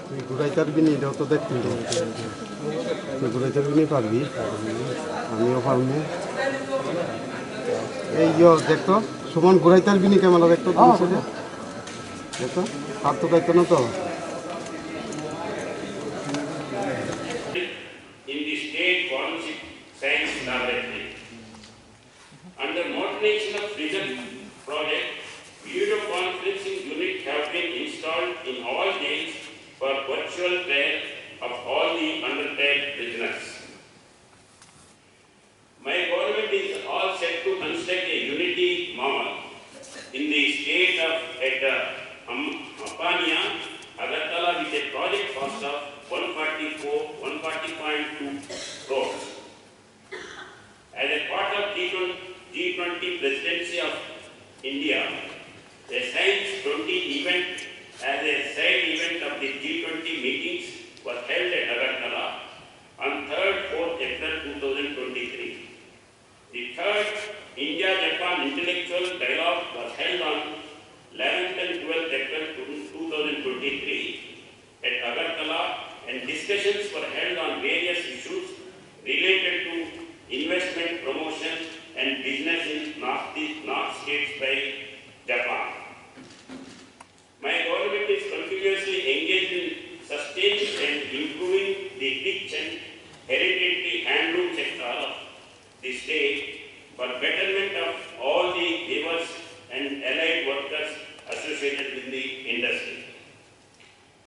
তুই ঘুরাইতে পারবি নি, এটাও তো দেখতে তুই ঘুরাইতে পারবি নি, পারবি, আমিও পারবো। এই দেখতো সুমন ঘুরাইতে পারবি নি, ক্যামেরা দেখতো, দেখতো হাত তো দেখতো না তো। In the state forensic science laboratory. Under moderation of result project, video conferencing units have been installed in all days for virtual trial of all the undertake business. My government is all set to construct a unity mall in the state of Apania, Agartala with a project cost of 140.2 crores. As a part of G20 presidency of India, a Science 20 event as a side event of the G20 meetings was held at Agartala on 3rd 4th April 2023. The third India-Japan intellectual dialogue was held on 11th and 12th April 2023 at Agartala, and discussions were held on various issues related to investment promotion and business in North states by Japan. My government is continuously engaged in sustaining and improving the rich and hereditary handloom sector of the state for betterment of all the laborers and allied workers associated with the industry.